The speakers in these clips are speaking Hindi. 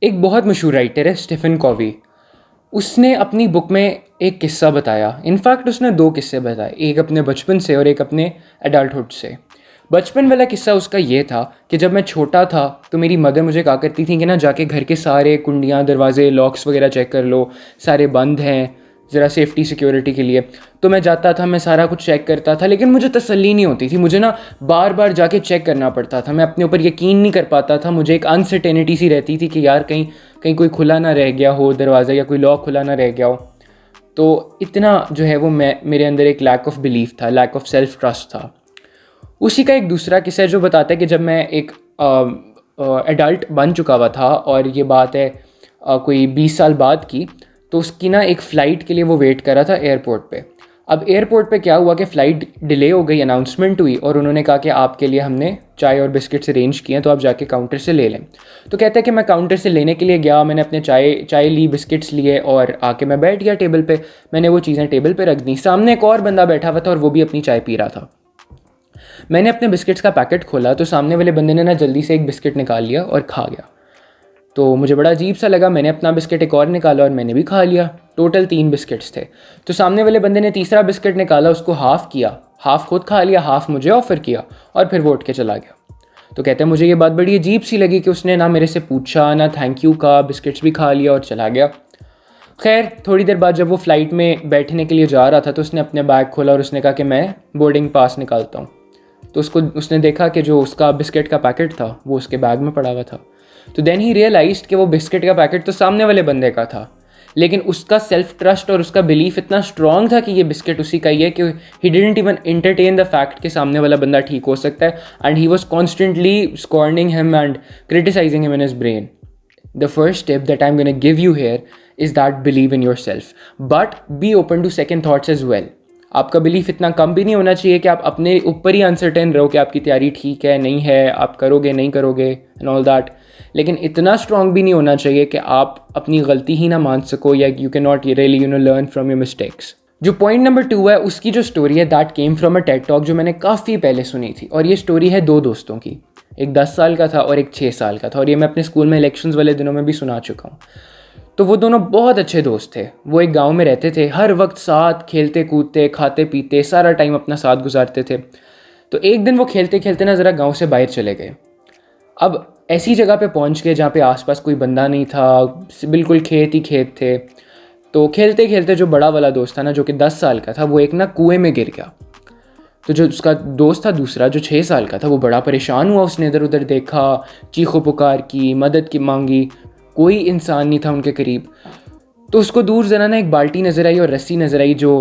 एक बहुत मशहूर राइटर है स्टीफन कॉवी। उसने अपनी बुक में एक किस्सा बताया। इनफैक्ट उसने दो किस्से बताए, एक अपने बचपन से और एक अपने एडल्टहुड से। बचपन वाला किस्सा उसका ये था कि जब मैं छोटा था तो मेरी मदर मुझे कहा करती थी कि ना जाके घर के सारे कुंडियाँ दरवाजे लॉक्स वगैरह चेक कर लो, सारे बंद हैं, ज़रा सेफ्टी सिक्योरिटी के लिए। तो मैं जाता था, मैं सारा कुछ चेक करता था, लेकिन मुझे तसल्ली नहीं होती थी। मुझे ना बार बार जाके चेक करना पड़ता था, मैं अपने ऊपर यकीन नहीं कर पाता था। मुझे एक अनसर्टेनिटी सी रहती थी कि यार कहीं कहीं कोई खुला ना रह गया हो दरवाज़ा, या कोई लॉक खुला ना रह गया हो। तो इतना जो है वो मैं मेरे अंदर एक लैक ऑफ बिलीफ था, लैक ऑफ सेल्फ ट्रस्ट था। उसी का एक दूसरा किस्सा है जो बताता है कि जब मैं एक एडल्ट बन चुका हुआ था, और ये बात है कोई 20 साल बाद की। तो उसकी ना एक फ़्लाइट के लिए वो वेट कर रहा था एयरपोर्ट पे। अब एयरपोर्ट पे क्या हुआ कि फ़्लाइट डिले हो गई, अनाउंसमेंट हुई और उन्होंने कहा कि आपके लिए हमने चाय और बिस्किट्स अरेंज किए हैं, तो आप जाके काउंटर से ले लें। तो कहता है कि मैं काउंटर से लेने के लिए गया, मैंने अपने चाय ली, बिस्किट्स लिए और आके मैं बैठ गया टेबल पे। मैंने वो चीज़ें टेबल पे रख दी। सामने एक और बंदा बैठा हुआ था और वो भी अपनी चाय पी रहा था। मैंने अपने बिस्किट्स का पैकेट खोला तो सामने वाले बंदे ने ना जल्दी से एक बिस्किट निकाल लिया और खा गया। तो मुझे बड़ा अजीब सा लगा। मैंने अपना बिस्किट एक और निकाला और मैंने भी खा लिया। टोटल 3 बिस्किट्स थे। तो सामने वाले बंदे ने तीसरा बिस्किट निकाला, उसको हाफ़ किया, हाफ़ खुद खा लिया, हाफ़ मुझे ऑफ़र किया और फिर वो उठ के चला गया। तो कहते हैं मुझे ये बात बड़ी अजीब सी लगी कि उसने ना मेरे से पूछा, ना थैंक यू कहा, बिस्किट्स भी खा लिया और चला गया। खैर थोड़ी देर बाद जब वो फ़्लाइट में बैठने के लिए जा रहा था तो उसने अपने बैग खोला और उसने कहा कि मैं बोर्डिंग पास निकालता हूँ। तो उसने देखा कि जो उसका बिस्किट का पैकेट था वो उसके बैग में पड़ा हुआ था। तो देन ही रियलाइज्ड कि वो बिस्किट का पैकेट तो सामने वाले बंदे का था, लेकिन उसका सेल्फ ट्रस्ट और उसका बिलीफ इतना स्ट्रॉन्ग था कि ये बिस्किट उसी का ही है कि he didn't even entertain the fact कि सामने वाला बंदा ठीक हो सकता है। And he was constantly scorning him and criticising him in his brain. The first tip that I'm going to give you here is that believe in yourself, but be open to second thoughts as well. आपका बिलीफ इतना कम भी नहीं होना चाहिए कि आप अपने ऊपर ही अनसर्टेन रहो कि आपकी तैयारी ठीक है नहीं है, आप करोगे नहीं करोगे एंड ऑल दैट। लेकिन इतना स्ट्रॉन्ग भी नहीं होना चाहिए कि आप अपनी गलती ही ना मान सको, या you can not really learn from your mistakes. जो पॉइंट नंबर 2 है उसकी जो स्टोरी है that came from a TED talk, जो मैंने काफ़ी पहले सुनी थी। और ये स्टोरी है 2 दोस्तों की, एक 10 साल का था और एक 6 साल का था। और ये मैं अपने स्कूल में इलेक्शंस वाले दिनों में भी सुना चुका हूँ। तो वो दोनों बहुत अच्छे दोस्त थे। वो एक गांव में रहते थे, हर वक्त साथ खेलते कूदते खाते पीते सारा टाइम अपना साथ गुजारते थे। तो एक दिन वो खेलते खेलते ना ज़रा गांव से बाहर चले गए। अब ऐसी जगह पे पहुंच गए जहाँ पे आसपास कोई बंदा नहीं था, बिल्कुल खेत ही खेत थे। तो खेलते खेलते जो बड़ा वाला दोस्त था ना, जो कि 10 साल का था, वो एक ना कुएं में गिर गया। तो जो उसका दोस्त था दूसरा जो 6 साल का था, वो बड़ा परेशान हुआ। उसने इधर उधर देखा, चीखो पुकार की, मदद की मांगी, कोई इंसान नहीं था उनके करीब। तो उसको दूर ज़रा ना एक बाल्टी नज़र आई और रस्सी नज़र आई जो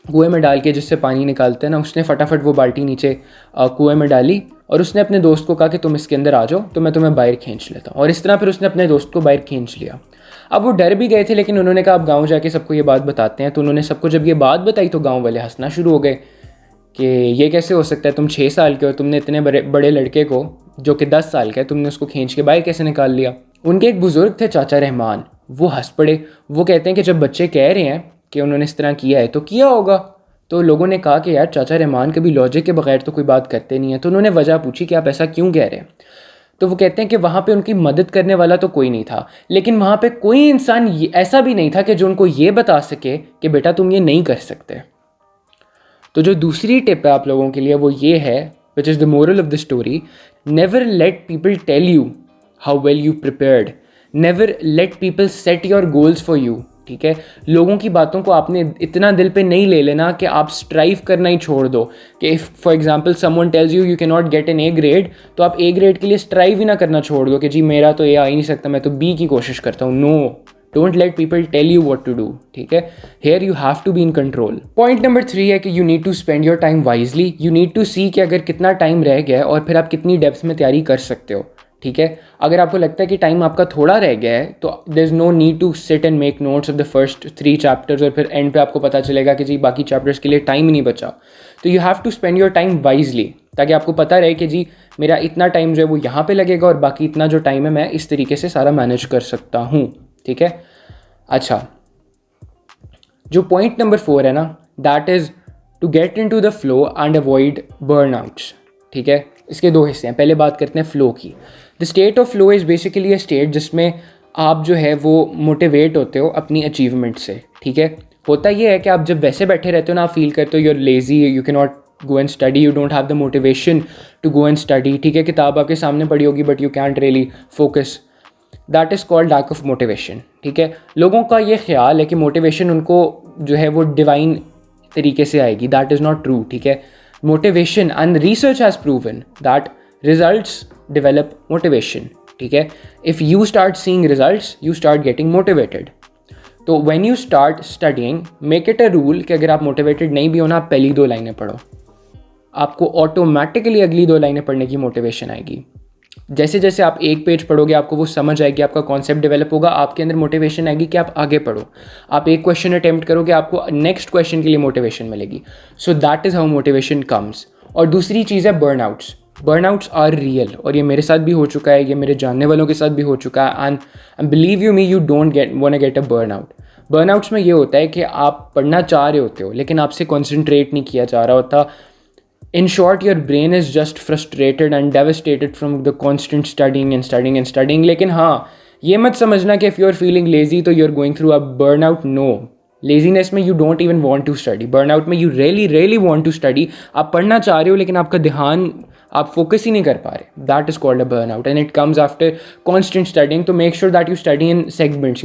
कुएं में डाल के जिससे पानी निकालते हैं ना। उसने फटाफट वो बाल्टी नीचे कुएं में डाली और उसने अपने दोस्त को कहा कि तुम इसके अंदर आ जाओ तो मैं तुम्हें बाहर खींच लेता हूँ। और इस तरह फिर उसने अपने दोस्त को बाहर खींच लिया। अब वो डर भी गए थे, लेकिन उन्होंने कहा अब गाँव जाके सबको ये बात बताते हैं। तो उन्होंने सबको जब ये बात बताई तो गाँव वाले हंसना शुरू हो गए कि ये कैसे हो सकता है, तुम 6 साल के हो, तुमने इतने बड़े बड़े लड़के को जो कि 10 साल का है, तुमने उसको खींच के बाहर कैसे निकाल लिया। उनके एक बुज़ुर्ग थे चाचा रहमान, वो हंस पड़े। वो कहते हैं कि जब बच्चे कह रहे हैं कि उन्होंने इस तरह किया है तो किया होगा। तो लोगों ने कहा कि यार चाचा रहमान कभी लॉजिक के बगैर तो कोई बात करते नहीं है। तो उन्होंने वजह पूछी कि आप ऐसा क्यों कह रहे हैं। तो वो कहते हैं कि वहाँ पे उनकी मदद करने वाला तो कोई नहीं था, लेकिन वहाँ पे कोई इंसान ऐसा भी नहीं था कि जो उनको ये बता सके कि बेटा तुम ये नहीं कर सकते। तो जो दूसरी टिप है आप लोगों के लिए वो ये है, which is the moral of the story, never let people tell you how well you prepared, never let people set your goals for you. ठीक है, लोगों की बातों को आपने इतना दिल पे नहीं ले लेना कि आप स्ट्राइव करना ही छोड़ दो। कि if for example someone tells you you can not get an A grade, तो आप ए ग्रेड के लिए स्ट्राइव ही ना करना छोड़ दो कि जी मेरा तो ए आ ही नहीं सकता, मैं तो बी की कोशिश करता हूँ। No, don't let people tell you what to do. ठीक है, here you have to be in control. Point number 3 है कि you need to spend your time wisely. You need to see कि अगर कितना टाइम रह गया है और फिर आप कितनी डेप्थ में तैयारी कर सकते हो। ठीक है, अगर आपको लगता है कि टाइम आपका थोड़ा रह गया है तो there is no need to sit and make notes of the first 3 chapters और फिर एंड पे आपको पता चलेगा कि जी बाकी चैप्टर्स के लिए टाइम ही नहीं बचा। तो you have to spend your time wisely, ताकि आपको पता रहे कि जी मेरा इतना टाइम जो है वो यहाँ पे लगेगा और बाकी इतना जो टाइम है मैं इस तरीके से सारा मैनेज कर सकता हूँ। ठीक है, अच्छा, जो पॉइंट नंबर 4 है ना, that is to get into the flow and avoid burnouts. ठीक है, इसके 2 हिस्से हैं। पहले बात करते हैं फ़्लो की। The state of flow is basically a state जिसमें आप जो है वो मोटिवेट होते हो अपनी अचीवमेंट से, ठीक है। होता ये है कि आप जब वैसे बैठे रहते हो ना, आप फील करते हो you are lazy, you can not go and study, you don't have the motivation to go and study, ठीक है। किताब आपके सामने पड़ी होगी but you can't really focus, that is called lack of motivation, ठीक है। लोगों का ये ख्याल है कि मोटिवेशन उनको जो है वो डिवाइन तरीके से आएगी, दैट इज़ नॉट ट्रू, ठीक है। Motivation and research has proven that results develop motivation, ठीक है। If you start seeing results you start getting motivated. तो when you start studying make it a rule कि अगर आप मोटिवेटेड नहीं भी हो ना, आप पहली 2 लाइनें पढ़ो, आपको ऑटोमेटिकली अगली 2 लाइनें पढ़ने की मोटिवेशन आएगी। जैसे जैसे आप एक पेज पढ़ोगे आपको वो समझ आएगी, आपका कॉन्सेप्ट डेवलप होगा, आपके अंदर मोटिवेशन आएगी कि आप आगे पढ़ो। आप एक क्वेश्चन अटेम्प्ट करोगे आपको नेक्स्ट क्वेश्चन के लिए मोटिवेशन मिलेगी। So that is how motivation comes. और दूसरी चीज़ है बर्नआउट्स। बर्नआउट्स आर रियल, और ये मेरे साथ भी हो चुका है, ये मेरे जानने वालों के साथ भी हो चुका है। And believe you me, you don't want get a burnout. Burnouts में ये होता है कि आप पढ़ना चाह रहे होते हो लेकिन आपसे कॉन्सेंट्रेट नहीं किया जा रहा होता। In short, your brain is just frustrated and devastated from the constant studying. लेकिन हाँ, ये मत समझना कि if you're feeling lazy तो you're going through a burnout. No. Laziness में you don't even want to study. burnout में you really want to study. आप पढ़ना चाह रहे हो लेकिन आपका ध्यान, आप फोकस ही नहीं कर पा रहे. That is called a burnout and it comes after constant studying. तो make sure that you study in segments,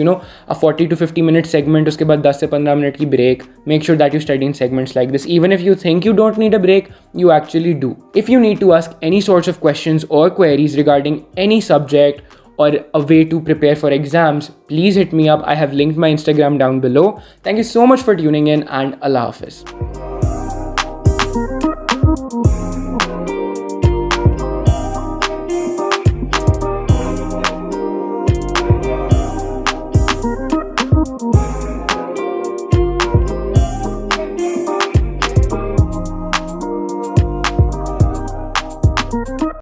a 40 to 50 minute segment, उसके बाद 10 से 15 मिनट की break. Make sure that you study in segments like this. Even if you think you don't need a break, you actually do. If you need to ask any sorts of questions or queries regarding any subject or a way to prepare for exams, please hit me up. I have linked my Instagram down below. Thank you so much for tuning in and Allah Hafiz.